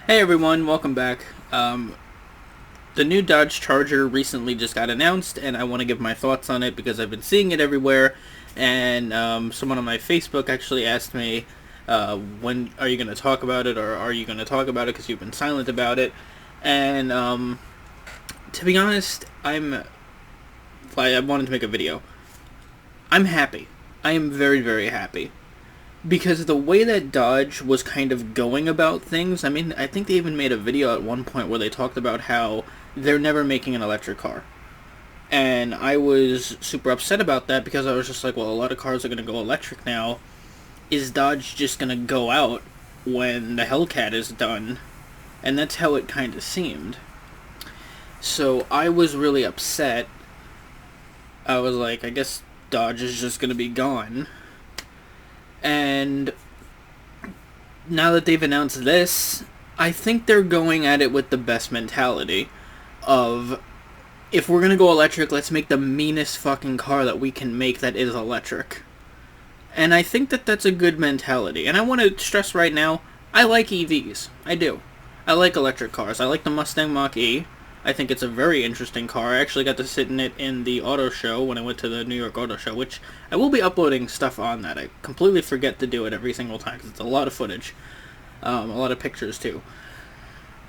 Hey everyone, welcome back. The new Dodge Charger recently just got announced, and I want to give my thoughts on it because I've been seeing it everywhere. And someone on my Facebook actually asked me, when are you going to talk about it, or are you going to talk about it because you've been silent about it? And to be honest, I wanted to make a video. I'm happy. I am very, very happy. Because the way that Dodge was kind of going about things, I mean, I think they even made a video at one point where they talked about how they're never making an electric car. And I was super upset about that because I was just like, well, a lot of cars are going to go electric now. Is Dodge just going to go out when the Hellcat is done? And that's how it kind of seemed. So I was really upset. I was like, I guess Dodge is just going to be gone. And now that they've announced this, I think they're going at it with the best mentality of, if we're going to go electric, let's make the meanest fucking car that we can make that is electric. And I think that that's a good mentality. And I want to stress right now, I like EVs. I do. I like electric cars. I like the Mustang Mach-E. I think it's a very interesting car. I actually got to sit in it in the auto show when I went to the New York Auto Show, which I will be uploading stuff on that. I completely forget to do it every single time because it's a lot of footage. A lot of pictures, too.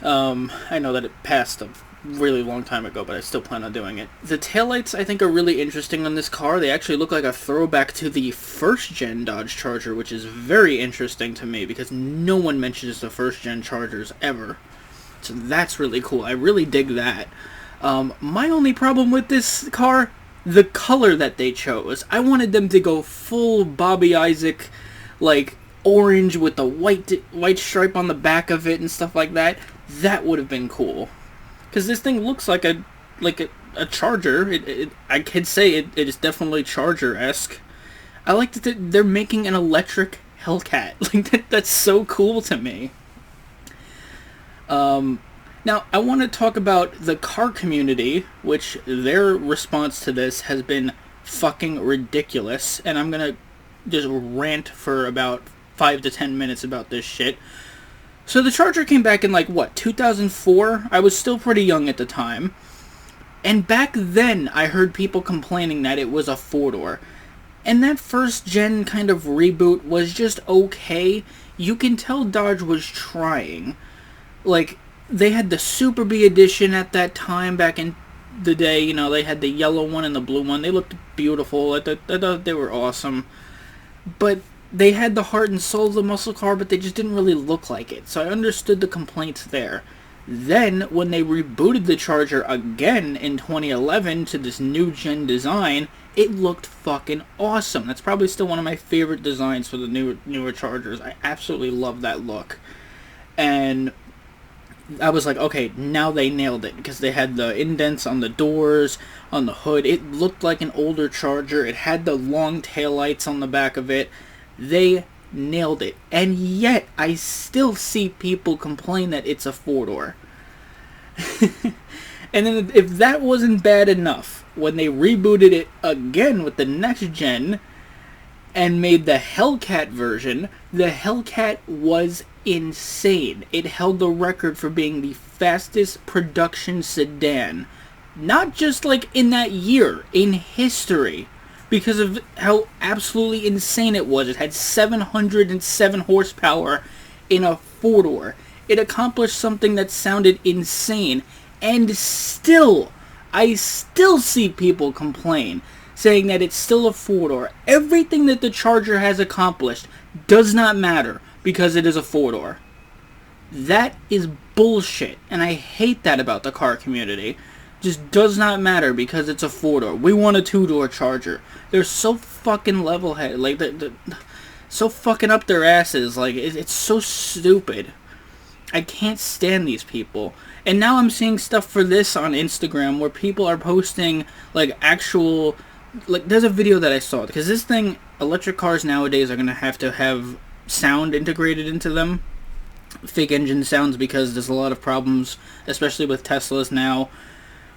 I know that it passed a really long time ago, but I still plan on doing it. The taillights, I think, are really interesting on this car. They actually look like a throwback to the first-gen Dodge Charger, which is very interesting to me because no one mentions the first-gen Chargers ever. So that's really cool. I really dig that. My only problem with this car, the color that they chose. I wanted them to go full Bobby Isaac, like orange with the white stripe on the back of it and stuff like that. That would have been cool. Because this thing looks like a Charger. I could say it is definitely Charger-esque. I like that they're making an electric Hellcat. Like that's so cool to me. Now, I want to talk about the car community, which their response to this has been fucking ridiculous, and I'm gonna just rant for about 5 to 10 minutes about this shit. So the Charger came back in, 2004? I was still pretty young at the time, and back then I heard people complaining that it was a four-door, and that first-gen kind of reboot was just okay. You can tell Dodge was trying. They had the Super B edition at that time back in the day. You know, they had the yellow one and the blue one. They looked beautiful. I thought they were awesome. But they had the heart and soul of the muscle car, but they just didn't really look like it. So I understood the complaints there. Then, when they rebooted the Charger again in 2011 to this new gen design, it looked fucking awesome. That's probably still one of my favorite designs for the newer Chargers. I absolutely love that look. And I was like, okay, now they nailed it, because they had the indents on the doors, on the hood. It looked like an older Charger. It had the long taillights on the back of it. They nailed it. And yet, I still see people complain that it's a four-door. And then, if that wasn't bad enough, when they rebooted it again with the next gen and made the Hellcat version, the Hellcat was insane. It held the record for being the fastest production sedan. Not just in that year, in history. Because of how absolutely insane it was. It had 707 horsepower in a four-door. It accomplished something that sounded insane. And still, I still see people complain, saying that it's still a four-door. Everything that the Charger has accomplished does not matter because it is a four-door. That is bullshit, and I hate that about the car community. Just does not matter because it's a four-door. We want a two-door Charger. They're so fucking level-headed, so fucking up their asses. It's so stupid. I can't stand these people. And now I'm seeing stuff for this on Instagram where people are posting, actual... there's a video that I saw, because this thing, electric cars nowadays are going to have sound integrated into them. Fake engine sounds, because there's a lot of problems, especially with Teslas now,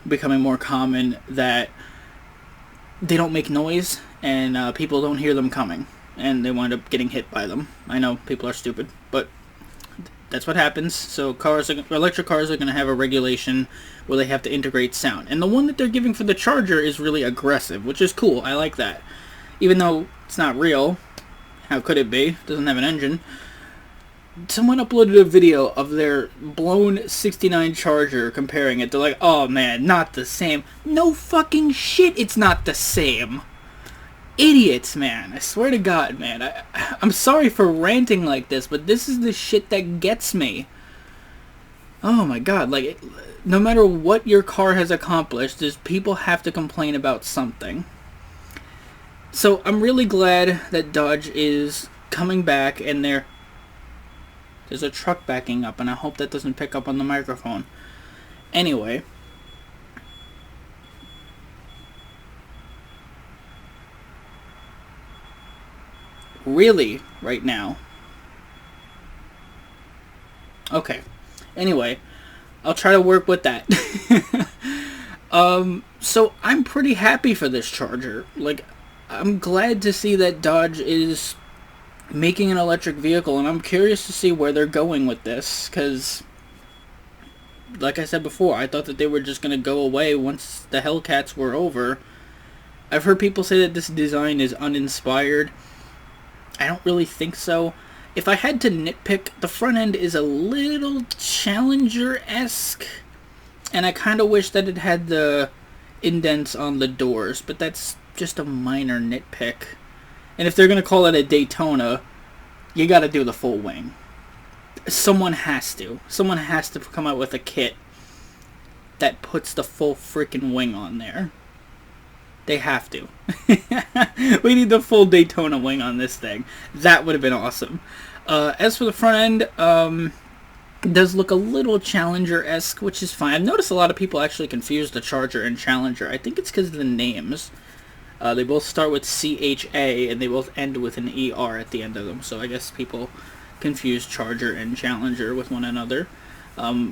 becoming more common, that they don't make noise, and people don't hear them coming, and they wind up getting hit by them. I know, people are stupid, but That's what happens. So electric cars are going to have a regulation where they have to integrate sound. And the one that they're giving for the Charger is really aggressive, which is cool. I like that. Even though it's not real. How could it be? It doesn't have an engine. Someone uploaded a video of their blown 69 Charger comparing it. They're like, oh man, not the same. No fucking shit, it's not the same. Idiots, man. I swear to God, man. I'm sorry for ranting like this, but this is the shit that gets me. Oh my God, like, no matter what your car has accomplished, people have to complain about something. So I'm really glad that Dodge is coming back, and there's a truck backing up, and I hope that doesn't pick up on the microphone. Anyway. Really, right now. Okay. Anyway, I'll try to work with that. So I'm pretty happy for this Charger. Like, I'm glad to see that Dodge is making an electric vehicle, and I'm curious to see where they're going with this, because, like I said before, I thought that they were just going to go away once the Hellcats were over. I've heard people say that this design is uninspired. I don't really think so. If I had to nitpick, the front end is a little Challenger-esque, and I kind of wish that it had the indents on the doors, but that's just a minor nitpick. And if they're going to call it a Daytona, you got to do the full wing. Someone has to. Someone has to come out with a kit that puts the full freaking wing on there. They have to. We need the full Daytona wing on this thing. That would have been awesome. As for the front end, it does look a little Challenger-esque, which is fine. I've noticed a lot of people actually confuse the Charger and Challenger. I think it's because of the names. They both start with C-H-A, and they both end with an E-R at the end of them. So I guess people confuse Charger and Challenger with one another.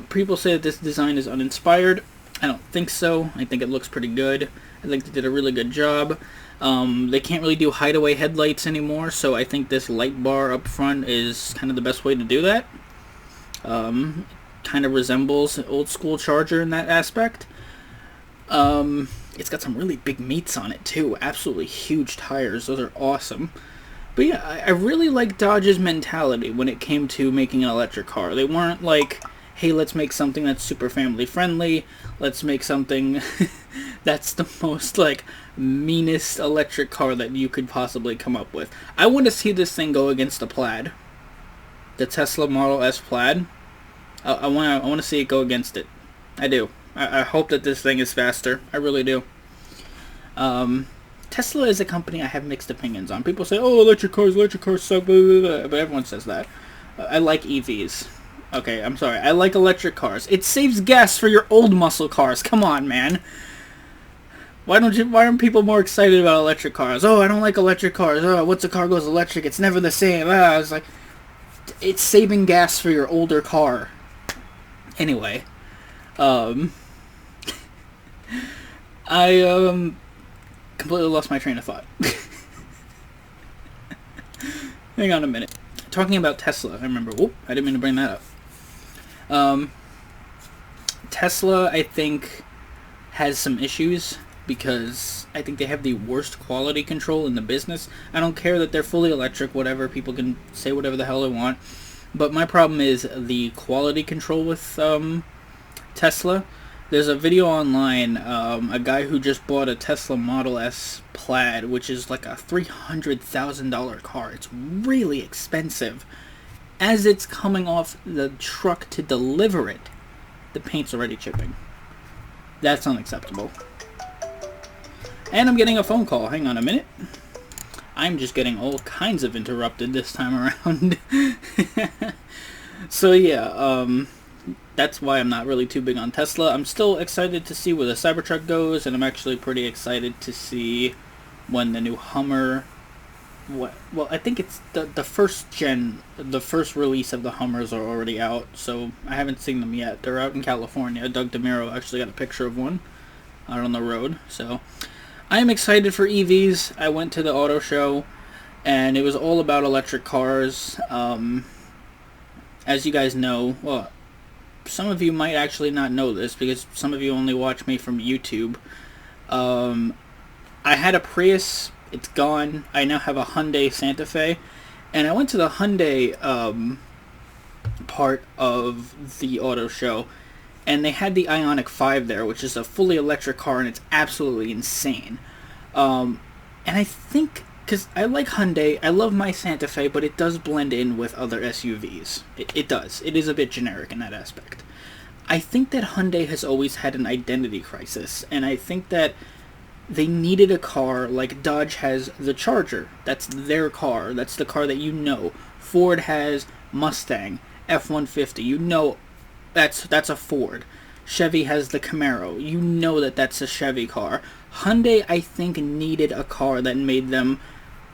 People say that this design is uninspired. I don't think so. I think it looks pretty good. I think they did a really good job. They can't really do hideaway headlights anymore, so I think this light bar up front is kind of the best way to do that. Kind of resembles an old school Charger in that aspect. It's got some really big meats on it too. Absolutely huge tires. Those are awesome. But yeah, I really like Dodge's mentality when it came to making an electric car. They weren't like, hey, let's make something that's super family friendly. Let's make something that's the most, like, meanest electric car that you could possibly come up with. I want to see this thing go against the Plaid. The Tesla Model S Plaid. I want to see it go against it. I do. I hope that this thing is faster. I really do. Tesla is a company I have mixed opinions on. People say, oh, electric cars suck, blah, blah, blah, but everyone says that. I like EVs. Okay, I'm sorry. I like electric cars. It saves gas for your old muscle cars. Come on, man. Why aren't people more excited about electric cars? Oh, I don't like electric cars. Oh, once a car goes electric, it's never the same. I was like, it's saving gas for your older car. Anyway, I completely lost my train of thought. Hang on a minute. Talking about Tesla, I remember. Whoop, I didn't mean to bring that up. Tesla, I think, has some issues because I think they have the worst quality control in the business. I don't care that they're fully electric, whatever. People can say whatever the hell they want. But my problem is the quality control with Tesla. There's a video online, a guy who just bought a Tesla Model S Plaid, which is like a $300,000 car. It's really expensive. As it's coming off the truck to deliver it, the paint's already chipping. That's unacceptable. And I'm getting a phone call. Hang on a minute. I'm just getting all kinds of interrupted this time around. So yeah, that's why I'm not really too big on Tesla. I'm still excited to see where the Cybertruck goes, and I'm actually pretty excited to see when the new Hummer... Well, I think it's the first release of the Hummers are already out, so I haven't seen them yet. They're out in California. Doug DeMiro actually got a picture of one out on the road, so... I am excited for EVs. I went to the auto show, and it was all about electric cars. I as you guys know, well, some of you might actually not know this because some of you only watch me from YouTube. I had a Prius. It's gone. I now have a Hyundai Santa Fe. And I went to the Hyundai part of the auto show, and they had the Ioniq 5 there, which is a fully electric car, and it's absolutely insane. And I think, because I like Hyundai, I love my Santa Fe, but it does blend in with other SUVs. It does. It is a bit generic in that aspect. I think that Hyundai has always had an identity crisis, and I think that they needed a car like Dodge has the Charger. That's their car. That's the car that you know. Ford has Mustang, F-150. You know that's a Ford. Chevy has the Camaro. You know that that's a Chevy car. Hyundai, I think, needed a car that made them,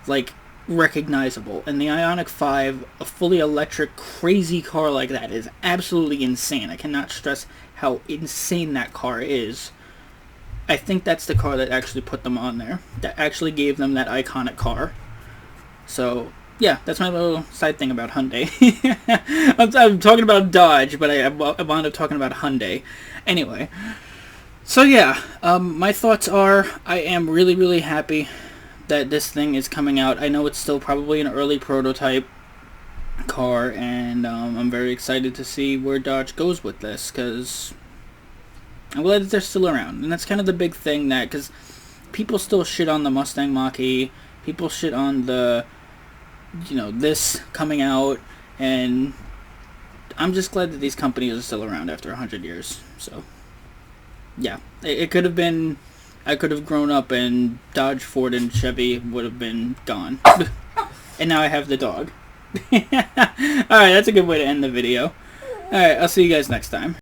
like, recognizable. And the Ioniq 5, a fully electric, crazy car like that, is absolutely insane. I cannot stress how insane that car is. I think that's the car that actually put them on there. That actually gave them that iconic car. So, yeah, that's my little side thing about Hyundai. I'm talking about Dodge, but I wound up talking about Hyundai. Anyway, so yeah, my thoughts are, I am really, really happy that this thing is coming out. I know it's still probably an early prototype car, and I'm very excited to see where Dodge goes with this, because I'm glad that they're still around. And that's kind of the big thing, that, because people still shit on the Mustang Mach-E, people shit on the, this coming out, and I'm just glad that these companies are still around after 100 years. So, yeah, it could have been, I could have grown up and Dodge, Ford, and Chevy would have been gone. And now I have the dog. Alright, that's a good way to end the video. Alright, I'll see you guys next time.